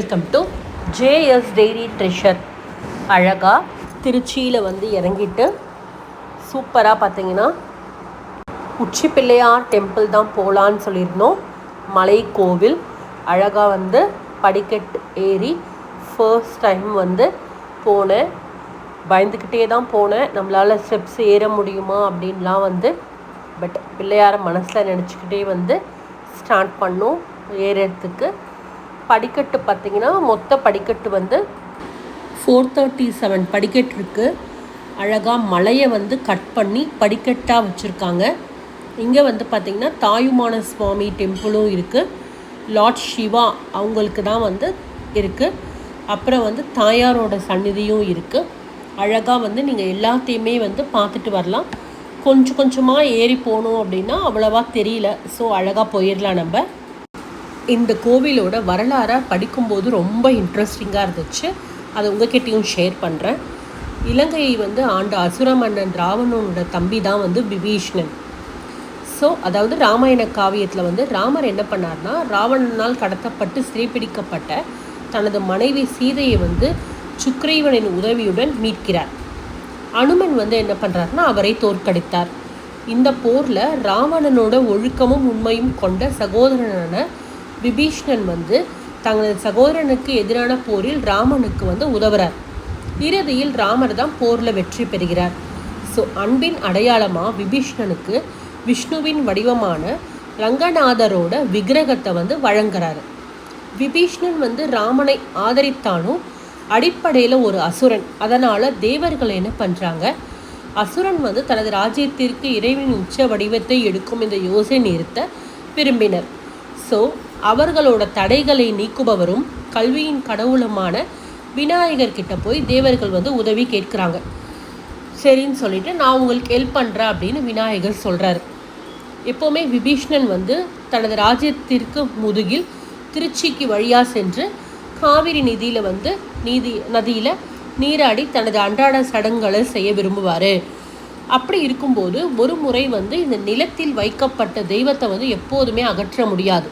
Welcome to JS dairy treasure. அழகாக திருச்சியில் வந்து இறங்கிட்டு சூப்பராக பார்த்தீங்கன்னா உச்சி பிள்ளையார் டெம்பிள் தான் போகலான்னு சொல்லியிருந்தோம். மலை கோவில் அழகாக வந்து படிக்கட்டு ஏறி ஃபர்ஸ்ட் டைம் வந்து போனேன். பயந்துக்கிட்டே தான் போனேன், நம்மளால் ஸ்டெப்ஸ் ஏற முடியுமா அப்படின்லாம் வந்து. பட் பிள்ளையார மனசில் நினச்சிக்கிட்டே வந்து ஸ்டார்ட் பண்ணோம் ஏறத்துக்கு. படிக்கட்டு பார்த்திங்கன்னா மொத்த படிக்கட்டு வந்து 437 படிக்கட்டு இருக்குது. அழகாக மலையை வந்து கட் பண்ணி படிக்கட்டாக வச்சுருக்காங்க. இங்கே வந்து பார்த்திங்கன்னா தாயுமான சுவாமி டெம்பிளும் இருக்குது. லார்ட் சிவா அவங்களுக்கு தான் வந்து இருக்குது. அப்புறம் வந்து தாயாரோட சந்நிதியும் இருக்குது. அழகாக வந்து நீங்கள் எல்லாத்தையுமே வந்து பார்த்துட்டு வரலாம். கொஞ்சம் கொஞ்சமாக ஏறி போகணும் அப்படின்னா அவ்வளோவா தெரியல. ஸோ அழகாக போயிடலாம். நம்ம இந்த கோவிலோட வரலாறை படிக்கும்போது ரொம்ப இன்ட்ரெஸ்டிங்காக இருந்துச்சு. அதை உங்ககிட்டையும் ஷேர் பண்ணுறேன். இலங்கையை வந்து ஆண்ட அசுர மன்னன் ராவணனோட தம்பி தான் வந்து விபீஷ்ணன். ஸோ அதாவது ராமாயண காவியத்தில் வந்து ராமர் என்ன பண்ணார்னா, ராவணனால் கடத்தப்பட்டு சிறைப்பிடிக்கப்பட்ட தனது மனைவி சீதையை வந்து சுக்ரீவனின் உதவியுடன் மீட்கிறார். அனுமன் வந்து என்ன பண்ணுறாருனா அவரை தோற்கடித்தார். இந்த போரில் ராவணனோட ஒழுக்கமும் உண்மையும் கொண்ட சகோதரனான விபீஷ்ணன் வந்து தங்களது சகோதரனுக்கு எதிரான போரில் ராமனுக்கு வந்து உதவுறார். இறுதியில் ராமர் தான் போரில் வெற்றி பெறுகிறார். ஸோ அன்பின் அடையாளமாக விபீஷ்ணனுக்கு விஷ்ணுவின் வடிவமான ரங்கநாதரோட விக்கிரகத்தை வந்து வழங்குறாரு. விபீஷ்ணன் வந்து ராமனை ஆதரித்தாலும் அடிப்படையில் ஒரு அசுரன். அதனால் தேவர்கள் என்ன பண்ணுறாங்க, அசுரன் வந்து தனது ராஜ்யத்திற்கு இறைவனின் உச்ச வடிவத்தை எடுக்கும் இந்த யோசனை நிறுத்த விரும்பினர். ஸோ அவர்களோட தடைகளை நீக்குபவரும் கல்வியின் கடவுளுமான விநாயகர்கிட்ட போய் தேவர்கள் வந்து உதவி கேட்குறாங்க. சரின்னு சொல்லிட்டு நான் உங்களுக்கு ஹெல்ப் பண்ணுறேன் அப்படின்னு விநாயகர் சொல்கிறார். எப்போவுமே விபீஷ்ணன் வந்து தனது ராஜ்யத்திற்கு முதுகில் திருச்சிக்கு வழியாக சென்று காவிரி நதியில் நீராடி தனது அன்றாட சடங்குகளை செய்ய விரும்புவார். அப்படி இருக்கும்போது ஒரு முறை வந்து இந்த நிலத்தில் வைக்கப்பட்ட தெய்வத்தை வந்து எப்போதுமே அகற்ற முடியாது.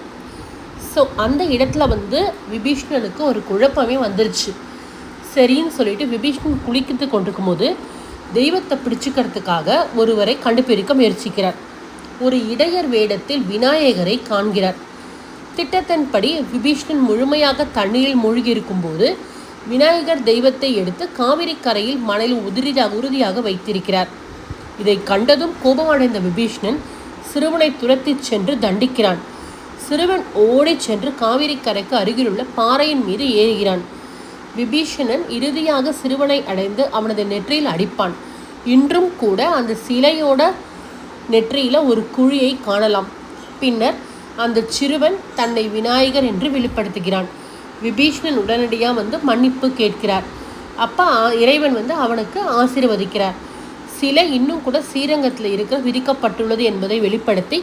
ஸோ அந்த இடத்துல வந்து விபீஷ்ணனுக்கு ஒரு குழப்பமே வந்துருச்சு. சரின்னு சொல்லிட்டு விபீஷ்ணன் குளிக்கிட்டு கொண்டிருக்கும் போது தெய்வத்தை பிடிச்சிக்கிறதுக்காக ஒருவரை கண்டுபிடிக்க முயற்சிக்கிறார். ஒரு இடையர் வேடத்தில் விநாயகரை காண்கிறார். திட்டத்தின்படி விபீஷ்ணன் முழுமையாக தண்ணீரில் மூழ்கி இருக்கும்போது விநாயகர் தெய்வத்தை எடுத்து காவிரி கரையில் மணலில் உறுதியாக வைத்திருக்கிறார். இதை கண்டதும் கோபமடைந்த விபீஷ்ணன் சிறுவனை துரத்தி சென்று தண்டிக்கிறான். சிறுவன் ஓடி சென்று காவிரி கரைக்கு அருகிலுள்ள பாறையின் மீது ஏறுகிறான். விபீஷணன் இறுதியாக சிறுவனை அடைந்து அவனது நெற்றியில் அடிப்பான். இன்றும் கூட அந்த சிலையோட நெற்றியில் ஒரு குழியை காணலாம். பின்னர் அந்த சிறுவன் தன்னை விநாயகர் என்று வெளிப்படுத்துகிறான். விபீஷணன் உடனடியாக வந்து மன்னிப்பு கேட்கிறார். அப்போ இறைவன் வந்து அவனுக்கு ஆசீர்வதிக்கிறார். சிலை இன்னும் கூட ஸ்ரீரங்கத்தில் இருக்க விதிக்கப்பட்டுள்ளது என்பதை வெளிப்படுத்தி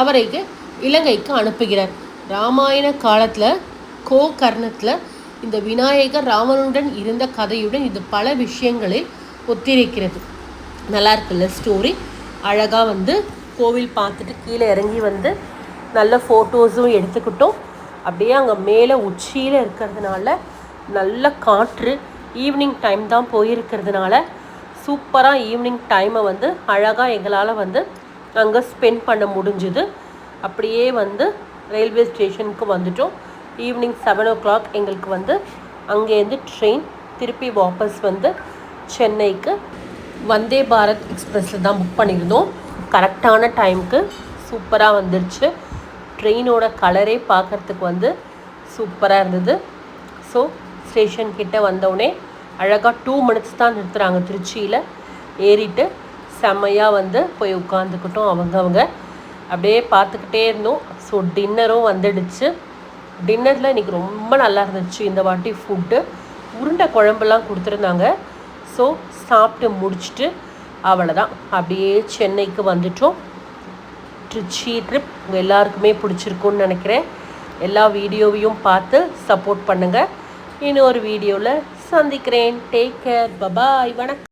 அவரைக்கு இலங்கைக்கு அனுப்புகிறார். ராமாயண காலத்தில் கோகர்ணத்தில் இந்த விநாயகர் ராவணனுடன் இருந்த கதையுடன் இது பல விஷயங்களில் ஒத்திருக்கிறது. நல்லா இருக்குல்ல ஸ்டோரி. அழகாக வந்து கோவில் பார்த்துட்டு கீழே இறங்கி வந்து நல்ல ஃபோட்டோஸும் எடுத்துக்கிட்டோம். அப்படியே அங்கே மேலே உச்சியில் இருக்கிறதுனால நல்ல காற்று. ஈவினிங் டைம் தான் போயிருக்கிறதுனால சூப்பராக ஈவினிங் டைமை வந்து அழகாக எங்களால் வந்து அங்கே ஸ்பெண்ட் பண்ண முடிஞ்சுது. அப்படியே வந்து ரயில்வே ஸ்டேஷனுக்கு வந்துட்டோம். ஈவினிங் 7 o'clock எங்களுக்கு வந்து அங்கேருந்து ட்ரெயின் திருப்பி வாபஸ் வந்து சென்னைக்கு வந்தே பாரத் எக்ஸ்பிரஸில் தான் புக் பண்ணியிருந்தோம். கரெக்டான டைமுக்கு சூப்பராக வந்துடுச்சு. ட்ரெயினோட கலரே பார்க்குறதுக்கு வந்து சூப்பராக இருந்தது. ஸோ ஸ்டேஷன் கிட்டே வந்தோடனே அழகாக 2 minutes தான் நிறுத்துகிறாங்க திருச்சியில். ஏறிட்டு செம்மையாக வந்து போய் உட்காந்துக்கிட்டோம். அவங்க அப்படியே பார்த்துக்கிட்டே இருந்தோம். ஸோ டின்னரும் வந்துடுச்சு. டின்னரில் இன்றைக்கி ரொம்ப நல்லா இருந்துச்சு. இந்த வாட்டி ஃபுட்டு உருண்டை குழம்புலாம் கொடுத்துருந்தாங்க. ஸோ சாப்பிட்டு முடிச்சுட்டு அவ்வளோதான் அப்படியே சென்னைக்கு வந்துட்டோம். திருச்சி ட்ரிப் உங்கள் எல்லாருக்குமே பிடிச்சிருக்குன்னு நினைக்கிறேன். எல்லா வீடியோவையும் பார்த்து சப்போர்ட் பண்ணுங்கள். இன்னொரு வீடியோவில் சந்திக்கிறேன். Take care. பபாய். வணக்கம்.